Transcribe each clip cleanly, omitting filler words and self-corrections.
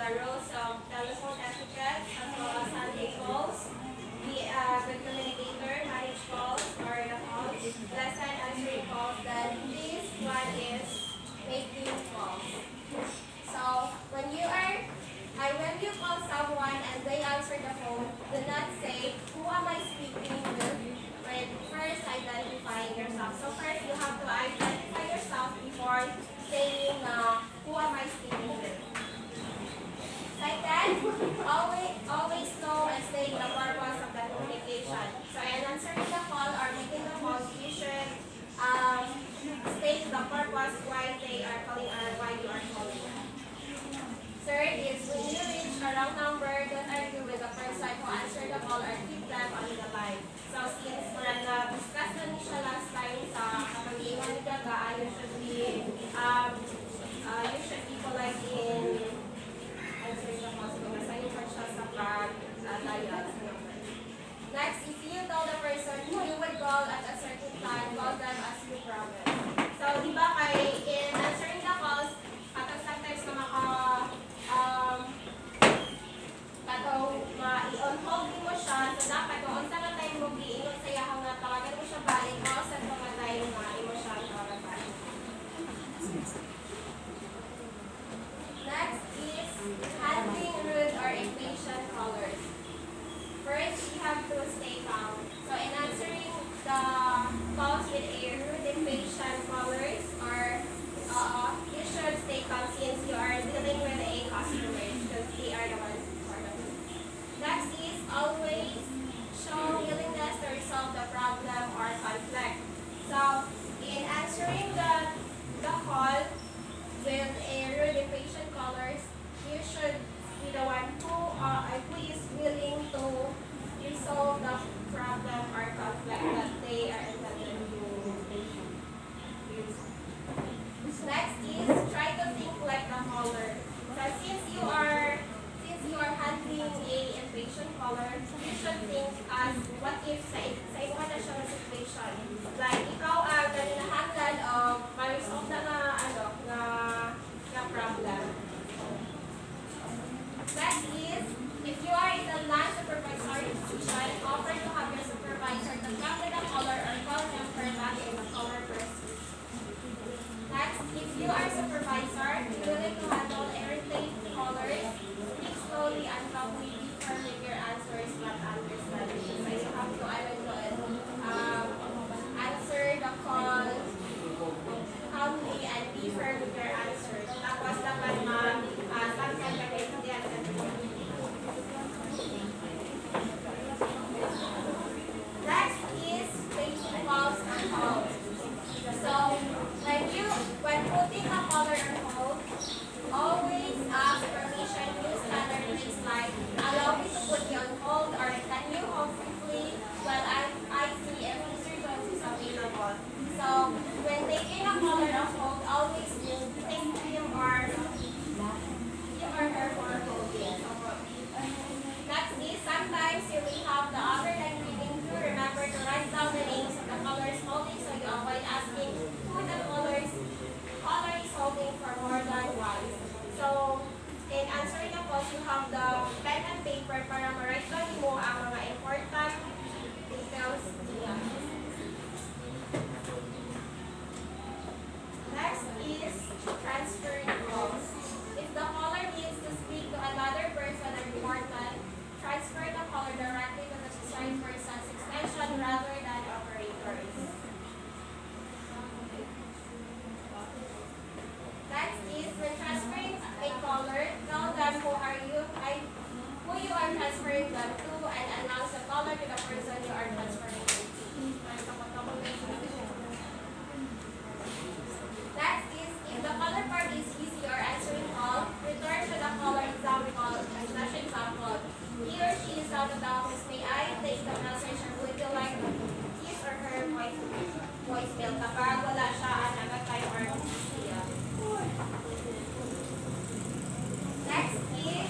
the rules of telephone etiquette as well as handling calls, the good communicator, manage calls or the calls, lesson answering calls, then this one is making calls. So when you call someone and they answer the phone, do not say, who am I speaking with? But first identifying yourself. So first you have to identify yourself before saying, who am I speaking with? Second, always know and state the purpose of the communication. So in answering the call or making the call, you should state the purpose why they are calling or why you are calling. Third is when you reach a wrong number, don't argue with the person who answered the call or keep them on the line. So since discuss na niya siya last time sa kapag-iwan ni Gaga, you should be polite in answering the call. So masayin pa siya sa pag-dial sa number. Next, if you tell the person who you would call at a certain time, call them as you promised. So di ba in answering the calls, katong sometimes na i-on hold mo siya, so dapat kung unsa nga time mo giingon sa iya nga tawagan mo siya balik, o sa mga time nga imo siya tawagan balik. Next is handling rude or impatient callers. First, you have to stay calm. So in answering the calls with a rude, impatient callers, or you should stay calm since you are dealing with a customer because they are the ones important. Next is always show willingness to resolve the problem or conflict. So in answering the call with a rude, impatient callers, you should be the one who is willing to resolve the problem or conflict that they are intended to use. Next is try to think like the caller. So since you are handling a impatient caller, you should think as what if sa imo na siya na situation. Like ikaw ganinahangan ma-resolve na problem. Next is if you are in a non-supervisory position, offer to have your supervisor to come with the caller or call them for that in the caller first. Next, if you are supervisor, willing to handle irritating callers, speak slowly and calmly before make your answers not understanding. So you have to answer the call calmly and be firm with your answers. Tapos dapat sangkan ka kaintindihan sa Next is taking calls and calls. So when putting a caller on hold, always ask permission. Use standard things like allow me to put you on hold or can you hold briefly while I see if Mr. Jones is available. So when taking a caller on hold, always thank him or her for holding. Next is sometimes you may have the other line reading through. Remember to write down the names of the callers holding so you avoid asking who the caller is holding for more than once. So in answering the calls, you have the pen and paper para ma-write down mo ang mga important details niya. Next is transferring calls. If the caller needs to speak to another person or important, transfer the caller directly to the desired person's extension rather than operators. Next is when transferring a caller, tell them who you are transferring them to and announce the caller to the person you are transferring to. Next is if the caller part is busy or answering call, return to the caller example. He or she is out of the office. May I take the message or would you like his or her voicemail kapag wala siya nagatay or siya. Next is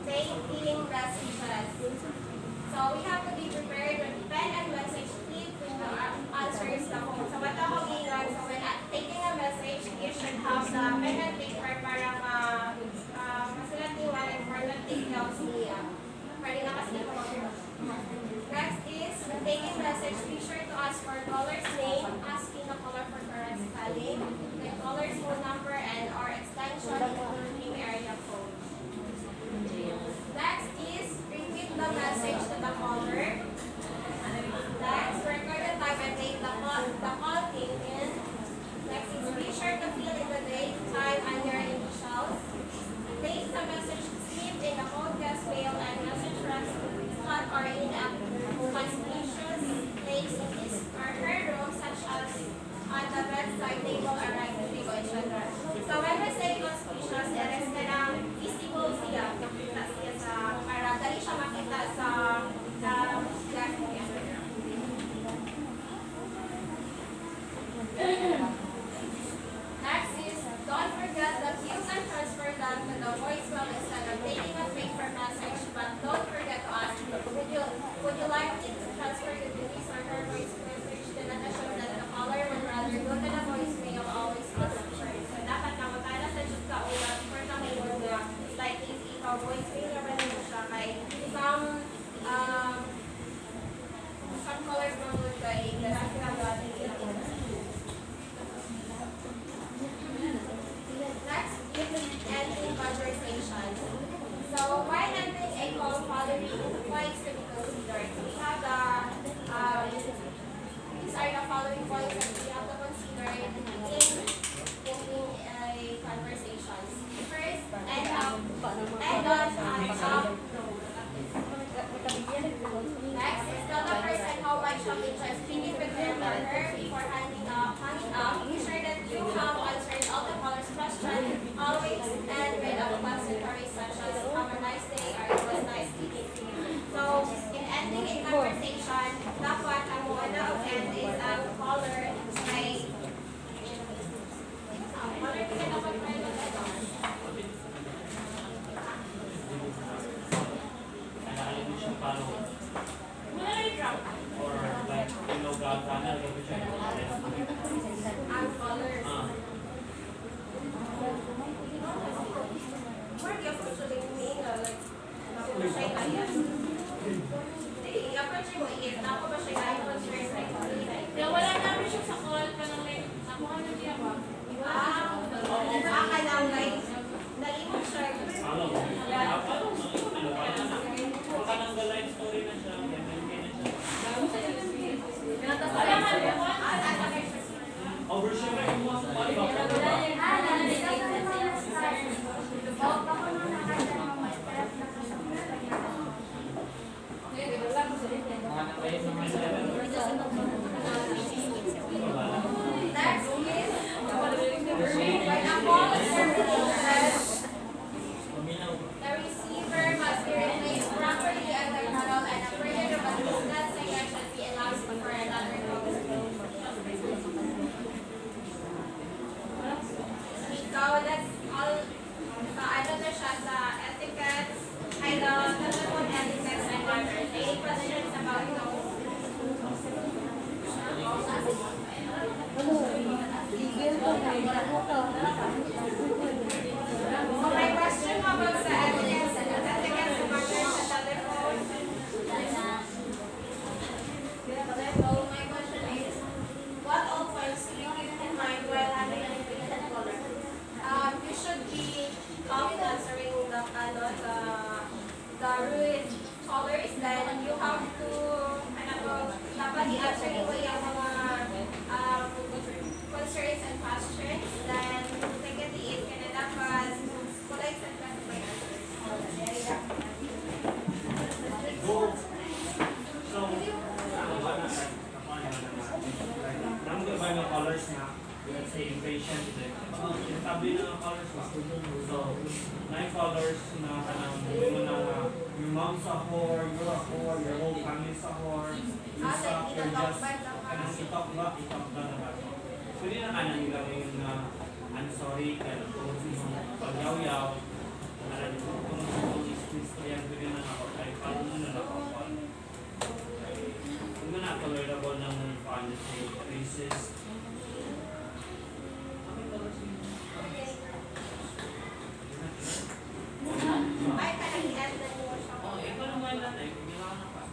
taking messages. So we have to be prepared with pen and message clip when the answers the phone. So what ako ginag, so when taking a message, you should have the pen and paper para masulat message, be sure to ask for caller's name, asking the caller for correct spelling, the caller's phone number, and or extension, including area code. Next is repeat the message to the caller. Next, record the time and date the call came in. Next is be sure to fill in the date, time, and your initials. Place the message received in the podcast mail and message slot or in a conspicuous place in his or her room, such as on the bedside table or writing table, etc. So when we say conspicuous, it is kanang visible siya. Makita siya sa, para dali siya makita sa desk niya. Next is, don't forget that you can transfer that to the voicemail instead of taking a paper message, but don't forget to ask, would you like it to transfer to Denise or her voice message? Then that shows that the caller would rather go to the voicemail always listen first. So dapat na magkala sa just ka ulat for kami yung like if ikaw voicemail na ba nito siya kay some callers mo would kay darang ginagawa nila. Next is ending conversation. So while ending a call, following points to be considered. So we have these are the following points that we have to consider in ending a conversation. First, end on Next is tell the person how much of interest speaking with him or her before hanging up. Be sure that you have answered all the caller's questions. Always end with a compensatory such as have a nice day or it was nice speaking to you. So in ending a conversation, dapat ang muna of end is ang caller ay caller ka dapat may or like God channel ang caller. Where do you approach me? Like, napapasay kaya? I-approach mo, napapasay kaya concern sa Kaya wala namin siya sa call pa ng like, nakuha na niya ba? akala mo like, nalimot siya. Parang the life story na siya, overshare na yung mga Next is, when a call is terminated, the receiver must be replaced properly at the tunnel and a period of at least 10 seconds should be allowed for another call. So that's all. Ano na siya sa etiquette, ay the telephone etiquette and manners. Any questions about those? So my question about sa etiquette and etiquette and manners sa telephone. So my question is, what all points do you keep in mind while having an important caller? You should be answering the rude callers. Then you have to dapat i-answer mo yung mga concerns and questions. Then secondly is kana dapat polite and classified answers. So, nang ba ng colors na, let's say, impatient, yung tabi na ng colors na. So, 9 colors na kanang your mom's a whore, you're a whore, your whole family's a whore, you suck, you're just, kanang itok ba na ba? Pwede na kanang gawin na, I'm sorry, kaya kung yung pagyaw-yaw, kung istoryan, pwede na ako, kahit paano na ako. Kung na tolerable ng policy, racist. Ay, parang i-end na mo siya. Ikaw naman natin, kung ginawa na pa.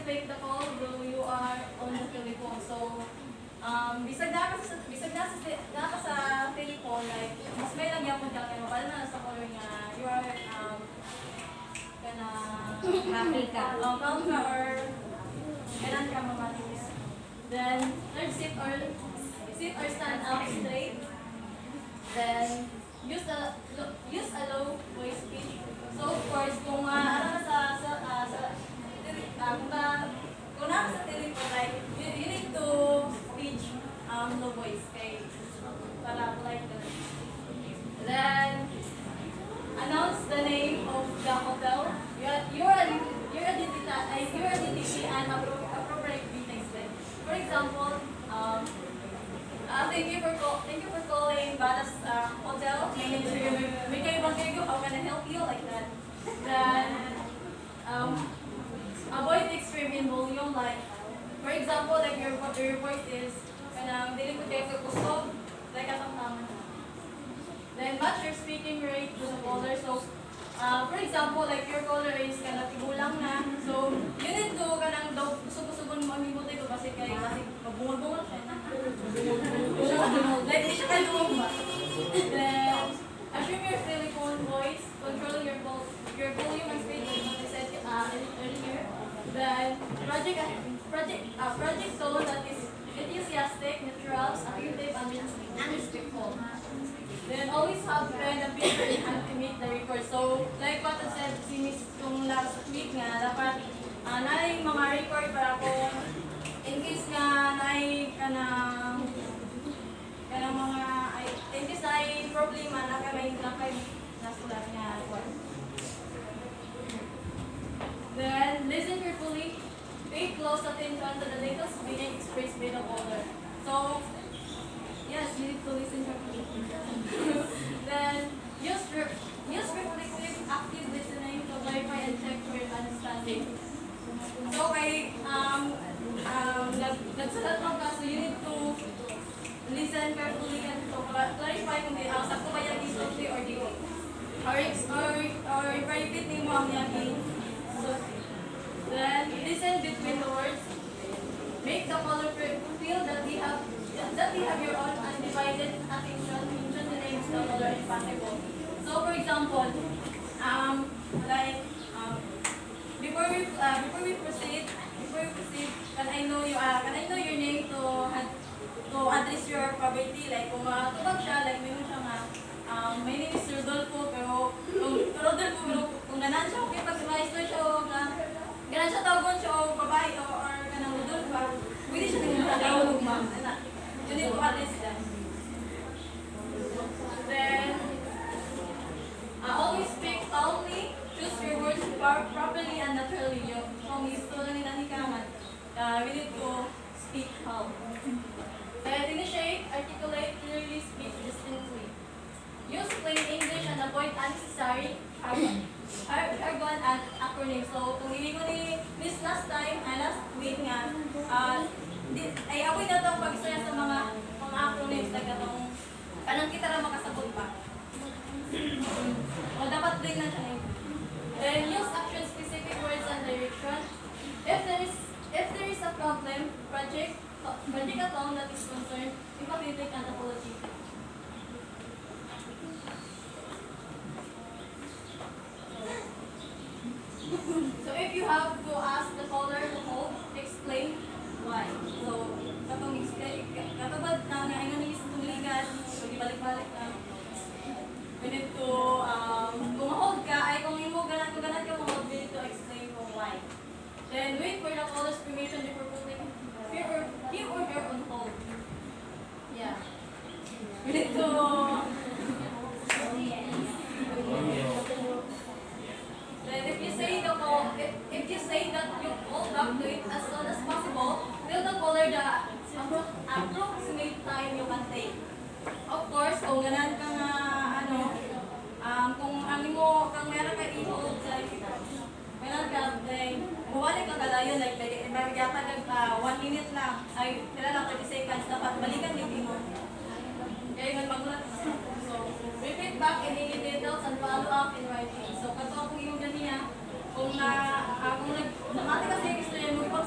pick the call though you are on the telephone. So, bisag na ka sa telephone, like, mas may lagyan mo dyan kayo, pala na sa color nga, you are, kana, Happy ka. calm ka or, kailan ka mamatis. Then, third, sit or stand up straight. Then, use a low voice speech. So, of course, kung ano kung nasa sa telephone, like, you need to speech low voice, okay? Para polite ka. Then, announce the name of the hotel, your identity and appropriate greetings. Like, for example, thank you for calling Batas Hotel. My name is Mikael Bangkego. How can I help you? Like that. Then, avoid extreme in volume. Like, for example, like your voice is dili ko kayo kusog, like atong tama. Then match your speaking rate to the caller. So, for example, like your caller is tigulang na. So, you need to daw kusog-kusogon mo ang ibuti ko kasi mabungol-bungol siya. Like, di siya kalumong ba? Then, assume your telephone voice, control your volume and speed like what I said earlier. Then, project tone that is enthusiastic, natural, active, and respectful. Then, always have pen and paper in hand to make the record. So, like what I said, si Miss kung last week nga, dapat naay mga record para kung in case nga naay in case naay problema na may nasulat nga record. Then, listen carefully. Pay close attention to the latest meaning expressed by the caller. So, yes, you need to listen carefully. Then, use reflective, active listening to verify and check for your understanding. So, nagsalat mo ka, so you need to listen carefully and to clarify kung sakto ba yung isulti or di. Or repeat mo ang yung isulti. Then, listen between the words. Make the caller feel that they have your own undivided attention. Mention the names of the caller if possible. So, for example, before we proceed, can I know your name to address your property? Like, kung tubag siya, like, meron siya nga, my name is Rodolfo, pero kung ganan siya, okay, pag sumaisto siya, ganan siya tawagon siya, o babae, or kanang Rodolfo, pwede siya nang matawag, ma'am. You need to address that. Then, always speak calmly, choose your words properly and naturally. Kung gusto lang nila ni Kaman, we need to speak calm. Then, initiate, articulate, clearly speak distinctly. Use plain English and avoid unnecessary jargon and acronyms. So, kung hindi ko ni Miss last week nga, ay avoid na itong pag-istorya sa mga acronyms like itong kanang kita na makasabot pa. O dapat din na siya. Then, use action-specific words and direction. If there is a problem, project alone that is concerned, empathetic and apology. So if you have to ask the caller to hold, explain why. So, katubad na nga ingon ni tuligan, so ibalik-balik na. We need to, kung hold ka, ay kung ganat ka ma-hold, we need to explain kung why. Then wait for the caller's permission before putting him or her on hold. Yeah. We need to, then if you say that you call back to it as soon as possible, tell the caller the approximate time you can take. Of course, kung ganan ka nga, kung kang meron ka i-hold, meron ka, bumalik ka kalayo, like, yata 1 minute lang, ay, kailan lang 30 seconds, dapat balikan din mo. Kaya nga magulat. So, repeat back any details and follow up in writing. So, kato kung yung ganiya, kung namati kasi yung istorya mo,